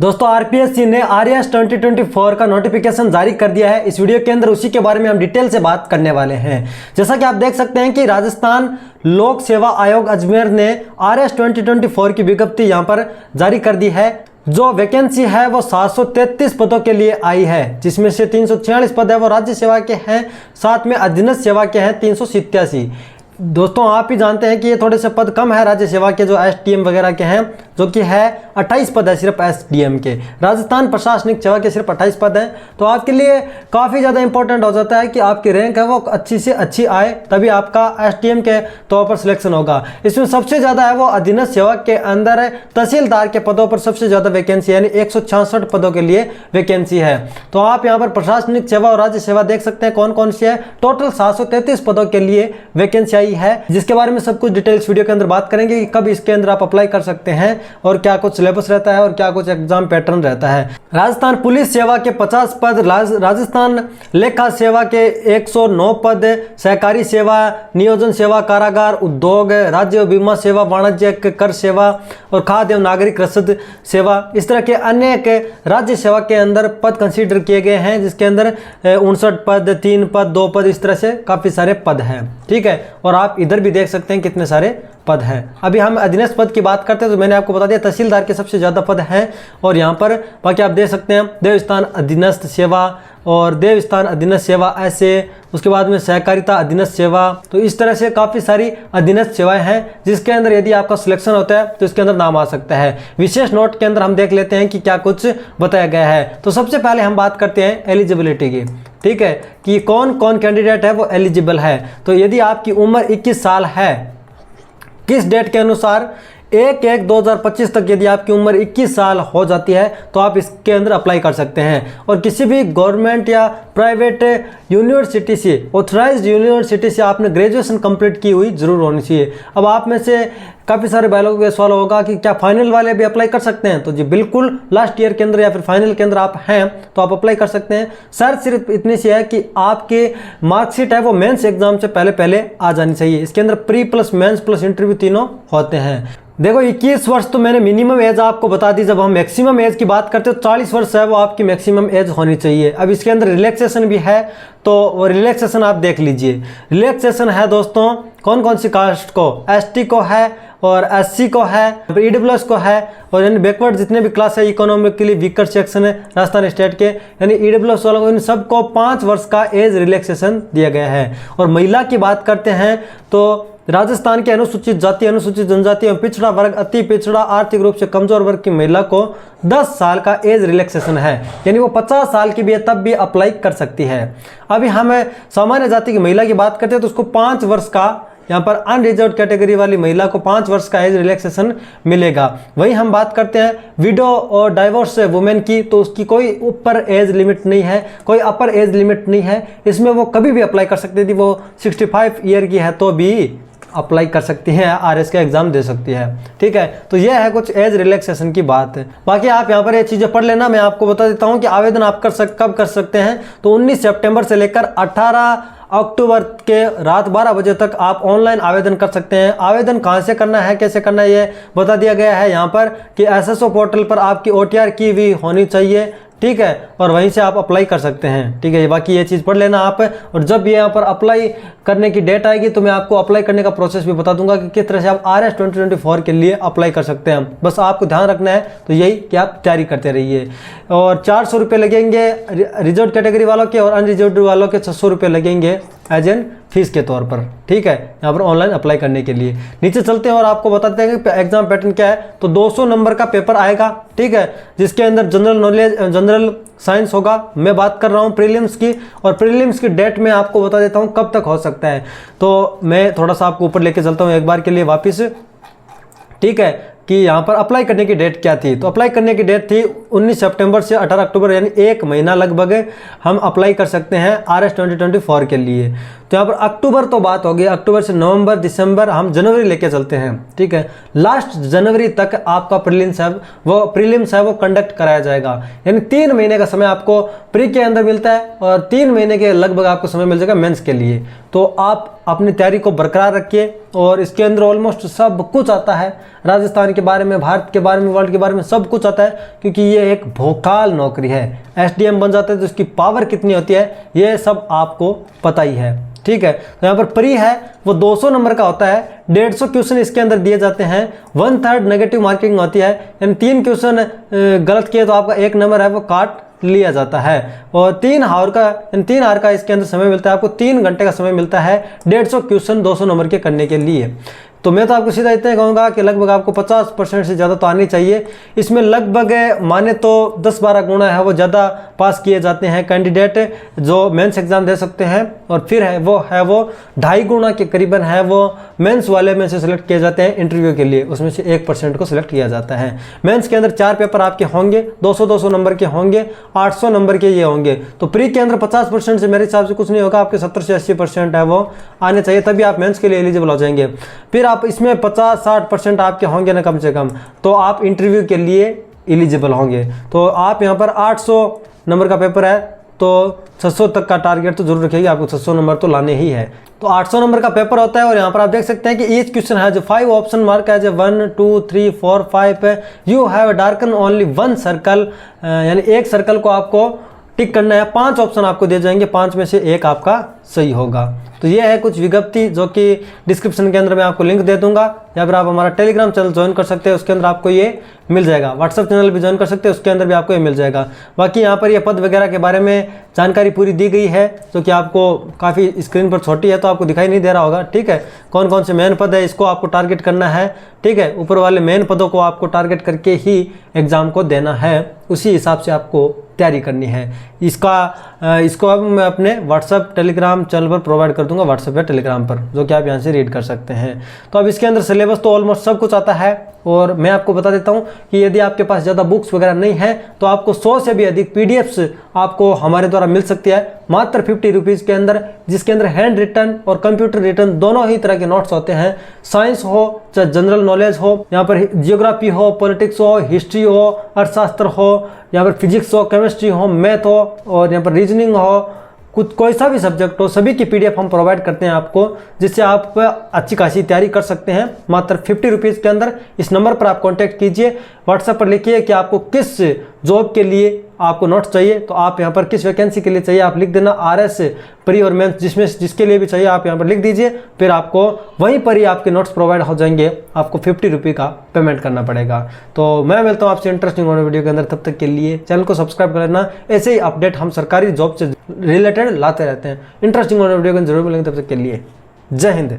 दोस्तों आरपीएससी ने आरएएस 2024 का नोटिफिकेशन जारी कर दिया है। इस वीडियो के अंदर उसी के बारे में हम डिटेल से बात करने वाले हैं। जैसा कि आप देख सकते हैं कि राजस्थान लोक सेवा आयोग अजमेर ने आरएएस 2024 की विज्ञप्ति यहां पर जारी कर दी है। जो वैकेंसी है वो 733 पदों के लिए आई है, जिसमें से 346 पद है वो राज्य सेवा के हैं, साथ में अधीनस्थ सेवा के हैं 387। दोस्तों आप ही जानते हैं कि ये थोड़े से पद कम है राज्य सेवा के, जो एसडीएम वगैरह के हैं, जो कि है 28 पद है सिर्फ एसडीएम के। राजस्थान प्रशासनिक सेवा के सिर्फ 28 पद हैं। तो आपके लिए काफ़ी ज़्यादा इंपॉर्टेंट हो जाता है कि आपकी रैंक है वो अच्छी से अच्छी आए, तभी आपका एसडीएम के तौर पर सिलेक्शन होगा। इसमें सबसे ज़्यादा है वो अधीनस्थ सेवा के अंदर तहसीलदार के पदों पर सबसे ज़्यादा वैकेंसी, यानी 166 पदों के लिए वैकेंसी है। तो आप यहाँ पर प्रशासनिक सेवा और राज्य सेवा देख सकते हैं कौन कौन सी है। टोटल 733 पदों के लिए वैकेंसी आई है, जिसके बारे में सब कुछ डिटेल्स वीडियो के अंदर बात करेंगे कि कब इसके अंदर आप अप्लाई कर सकते हैं और क्या कुछ सिलेबस रहता है और क्या कुछ एग्जाम पैटर्न रहता है। राजस्थान पुलिस सेवा के 50 पद, राजस्थान लेखा सेवा के 109 पद, सहकारी सेवा, नियोजन सेवा, कारागार, उद्योग, राज्य बीमा सेवा, वाणिज्य कर सेवा और खाद्य एवं नागरिक रसद सेवा, इस तरह के अनेक राज्य सेवा के अंदर पद कंसीडर किए गए हैं, जिसके अंदर 59 पद, 3 पद, 2 पद, इस तरह से काफ़ी सारे पद हैं। ठीक है, और आप इधर भी देख सकते हैं कितने सारे पद हैं। अभी हम अधीनस्थ पद की बात करते हैं तो मैंने आपको बता दिया तहसीलदार के सबसे ज़्यादा पद हैं, और यहाँ पर बाकी आप देख सकते हैं देवस्थान अधीनस्थ सेवा और देवस्थान अधीनस्थ सेवा, ऐसे उसके बाद में सहकारिता अधीनस्थ सेवा। तो इस तरह से काफ़ी सारी अधीनस्थ सेवाएं हैं, जिसके अंदर यदि आपका सिलेक्शन होता है तो इसके अंदर नाम आ सकता है। विशेष नोट के अंदर हम देख लेते हैं कि क्या कुछ बताया गया है। तो सबसे पहले हम बात करते हैं एलिजिबिलिटी की। ठीक है, कि कौन कौन कैंडिडेट है वो एलिजिबल है। तो यदि आपकी उम्र 21 साल है, किस डेट के अनुसार 1/1/2025 तक यदि आपकी उम्र 21 साल हो जाती है तो आप इसके अंदर अप्लाई कर सकते हैं। और किसी भी गवर्नमेंट या प्राइवेट यूनिवर्सिटी से, ऑथराइज्ड यूनिवर्सिटी से आपने ग्रेजुएशन कंप्लीट की हुई जरूर होनी चाहिए। अब आप में से काफ़ी सारे भाई लोगों का सवाल होगा कि क्या फाइनल वाले भी अप्लाई कर सकते हैं? तो जी बिल्कुल, लास्ट ईयर के अंदर या फिर फाइनल के अंदर आप हैं तो आप अप्लाई कर सकते हैं। शर्त सिर्फ इतनी सी है कि आपके मार्कशीट है वो मेंस एग्जाम से पहले आ जानी चाहिए। इसके अंदर pre plus mains plus interview तीनों होते हैं। देखो 21 वर्ष तो मैंने मिनिमम एज आपको बता दी। जब हम मैक्सिमम एज की बात करते हैं तो 40 वर्ष है वो आपकी मैक्सिमम एज होनी चाहिए। अब इसके अंदर रिलैक्सेशन भी है, तो वो रिलैक्सेशन आप देख लीजिए। रिलैक्सेशन है दोस्तों कौन कौन सी कास्ट को, एसटी को है और एससी को है, ईडब्ल्यूएस को है, और यानी बैकवर्ड जितने भी क्लास है, इकोनॉमिकली वीकर सेक्शन है राजस्थान स्टेट के, यानी ईडब्ल्यूएस वालों को, इन सबको 5 वर्ष का एज रिलैक्सेशन दिया गया है। और महिला की बात करते हैं तो राजस्थान के अनुसूचित जाति, अनुसूचित जनजाति एवं पिछड़ा वर्ग, अति पिछड़ा, आर्थिक रूप से कमजोर वर्ग की महिला को 10 साल का एज रिलैक्सेशन है, यानी वो 50 साल की भी है तब भी अप्लाई कर सकती है। अभी हम सामान्य जाति की महिला की बात करते हैं तो उसको 5 वर्ष का, यहाँ पर अनरिजर्व कैटेगरी वाली महिला को 5 वर्ष का एज रिलैक्सेशन मिलेगा। वहीं हम बात करते हैं विडो और डाइवोर्स वुमेन की, तो उसकी कोई ऊपर एज लिमिट नहीं है, कोई अपर एज लिमिट नहीं है। इसमें वो कभी भी अप्लाई कर सकती थी। वो 65 ईयर की है तो भी अप्लाई कर सकती हैं, आरएस का एग्जाम दे सकती है। ठीक है, तो यह है कुछ एज रिलैक्सेशन की बात है। बाकी आप यहाँ पर ये चीज़ें पढ़ लेना। मैं आपको बता देता हूँ कि आवेदन आप कब कर सकते हैं। तो 19 सितंबर से लेकर 18 अक्टूबर के रात 12 बजे तक आप ऑनलाइन आवेदन कर सकते हैं। आवेदन कहाँ से करना है, कैसे करना है, ये बता दिया गया है यहाँ पर कि एसएसओ पोर्टल पर आपकी ओटीआर की हुई होनी चाहिए। ठीक है, और वहीं से आप अप्लाई कर सकते हैं। ठीक है, बाकी ये चीज़ पढ़ लेना आप। और जब ये यहाँ पर अप्लाई करने की डेट आएगी तो मैं आपको अप्लाई करने का प्रोसेस भी बता दूंगा कि किस तरह से आप आरएएस 2024 के लिए अप्लाई कर सकते हैं। बस आपको ध्यान रखना है तो यही कि आप तैयारी करते रहिए। और 400 रुपये लगेंगे रिजर्व कैटेगरी वालों के, और अनरिजर्व वालों के 600 रुपये लगेंगे एज एन फीस के तौर पर। ठीक है, यहाँ पर ऑनलाइन अप्लाई करने के लिए। नीचे चलते हैं और आपको बताते हैं कि एग्जाम पैटर्न क्या है। तो 200 नंबर का पेपर आएगा। ठीक है, जिसके अंदर जनरल नॉलेज, जनरल साइंस होगा। मैं बात कर रहा हूँ प्रीलिम्स की, और प्रीलिम्स की डेट मैं आपको बता देता हूँ कब तक हो सकता है। तो मैं थोड़ा सा आपको ऊपर लेके चलता हूँ एक बार के लिए वापस। ठीक है, कि यहाँ पर अप्लाई करने की डेट क्या थी। तो अप्लाई करने की डेट थी 19 सितंबर से 18 अक्टूबर, यानी 1 महीना लगभग हम अप्लाई कर सकते हैं आरएएस 2024 के लिए। तो यहाँ पर अक्टूबर तो बात होगी, अक्टूबर से नवंबर, दिसंबर, हम जनवरी लेके चलते हैं। ठीक है, लास्ट जनवरी तक आपका प्रीलिम्स है वो कंडक्ट कराया जाएगा। यानी 3 महीने का समय आपको प्री के अंदर मिलता है, और 3 महीने के लगभग आपको समय मिल जाएगा मेंस के लिए। तो आप अपनी तैयारी को बरकरार रखिए, और इसके अंदर ऑलमोस्ट सब कुछ आता है। राजस्थान के बारे में, भारत के बारे में, वर्ल्ड के बारे में सब कुछ आता है, क्योंकि ये ये एक भोकाल नौकरी है। एसडीएम बन जाते हैं तो इसकी पावर कितनी होती है ये सब आपको पता ही है, ठीक है। तो यहाँ पर प्री है वो 200 नंबर का होता है, 150 क्वेश्चन इसके अंदर दिए जाते हैं, 1/3 नेगेटिव मार्किंग होती है, यानी 3 क्वेश्चन गलत किए तो आपका 1 नंबर है वो काट लिया जाता है। और 3 आवर का इसके अंदर समय मिलता है, आपको 3 घंटे का समय मिलता है 150 क्वेश्चन 200 नंबर के करने के लिए। तो मैं तो आपको सीधा इतना कहूँगा कि लगभग आपको 50% से ज़्यादा तो आनी चाहिए। इसमें लगभग माने तो 10-12 गुना है वो ज़्यादा पास किए जाते हैं कैंडिडेट जो मेंस एग्ज़ाम दे सकते हैं, और फिर है वो 2.5 गुना के करीबन है वो मेंस वाले में से सिलेक्ट किए जाते हैं इंटरव्यू के लिए, उसमें से 1% को सिलेक्ट किया जाता है। मेंस के अंदर 4 पेपर आपके होंगे, 200-200 नंबर के होंगे, 800 नंबर के ये होंगे। तो प्री के अंदर 50% से मेरे हिसाब से कुछ नहीं होगा, आपके 70 से 80% है वो आने चाहिए, तभी आप मेंस के लिए एलिजिबल हो जाएंगे। फिर आप इसमें 50-60% आपके होंगे ना कम से कम, तो आप इंटरव्यू के लिए एलिजिबल होंगे। तो आप यहाँ पर 800 नंबर का पेपर है तो 600 तक का टारगेट तो जरूर रखिएगा, आपको 600 नंबर तो लाने ही है। तो 800 नंबर का पेपर होता है, और यहाँ पर आप देख सकते हैं कि ईच क्वेश्चन है जो 5 ऑप्शन मार्क है, जो 1 2 3 4 5 है। You have darken only 1 circle, यानी एक सर्कल को आपको टिक करना है, 5 ऑप्शन आपको दिए जाएंगे, 5 में से 1 आपका सही होगा। तो ये है कुछ विज्ञप्ति जो कि डिस्क्रिप्शन के अंदर मैं आपको लिंक दे दूंगा, या फिर आप हमारा टेलीग्राम चैनल ज्वाइन कर सकते हैं, उसके अंदर आपको ये मिल जाएगा। व्हाट्सअप चैनल भी ज्वाइन कर सकते हैं, उसके अंदर भी आपको ये मिल जाएगा। बाकी यहाँ पर ये पद वगैरह के बारे में जानकारी पूरी दी गई है, जो कि आपको काफ़ी स्क्रीन पर छोटी है तो आपको दिखाई नहीं दे रहा होगा, ठीक है। कौन कौन से मेन पद है इसको आपको टारगेट करना है, ठीक है। ऊपर वाले मेन पदों को आपको टारगेट करके ही एग्ज़ाम को देना है, उसी हिसाब से आपको तैयारी करनी है। इसको अब मैं अपने व्हाट्सअप टेलीग्राम चैनल पर प्रोवाइड कर दूंगा, व्हाट्सएप या टेलीग्राम पर, जो कि आप यहाँ से रीड कर सकते हैं। तो अब इसके अंदर सिलेबस तो ऑलमोस्ट सब कुछ आता है, और मैं आपको बता देता हूँ कि यदि आपके पास ज़्यादा बुक्स वगैरह नहीं है तो आपको 100 से भी अधिक PDFs आपको हमारे द्वारा मिल सकती है मात्र 50 रुपीज़ के अंदर, जिसके अंदर हैंड रिटन और कंप्यूटर रिटन दोनों ही तरह के नोट्स होते हैं। साइंस हो चाहे जनरल नॉलेज हो, यहाँ पर जियोग्राफी हो, पॉलिटिक्स हो, हिस्ट्री हो, अर्थशास्त्र हो, यहाँ पर फिजिक्स हो, केमिस्ट्री हो, मैथ हो, और यहाँ पर रीजनिंग हो, कुछ कोई सा भी सब्जेक्ट हो, सभी की PDF हम प्रोवाइड करते हैं आपको, जिससे आप अच्छी खासी तैयारी कर सकते हैं मात्र 50 रुपीज़ के अंदर। इस नंबर पर आप कांटेक्ट कीजिए, व्हाट्सएप पर लिखिए कि आपको किस जॉब के लिए आपको नोट्स चाहिए, तो आप यहाँ पर किस वैकेंसी के लिए चाहिए आप लिख देना, RS प्री और मेंस जिसमें जिसके लिए भी चाहिए आप यहाँ पर लिख दीजिए, फिर आपको वहीं पर ही आपके नोट्स प्रोवाइड हो जाएंगे। आपको 50 रुपये का पेमेंट करना पड़ेगा। तो मैं मिलता हूँ आपसे इंटरेस्टिंग होने वीडियो के अंदर, तब तक के लिए चैनल को सब्सक्राइब कर लेना। ऐसे ही अपडेट हम सरकारी जॉब से रिलेटेड लाते रहते हैं। इंटरेस्टिंग होने वीडियो के अंदर जरूर मिलेंगे, तब तक के लिए जय हिंद।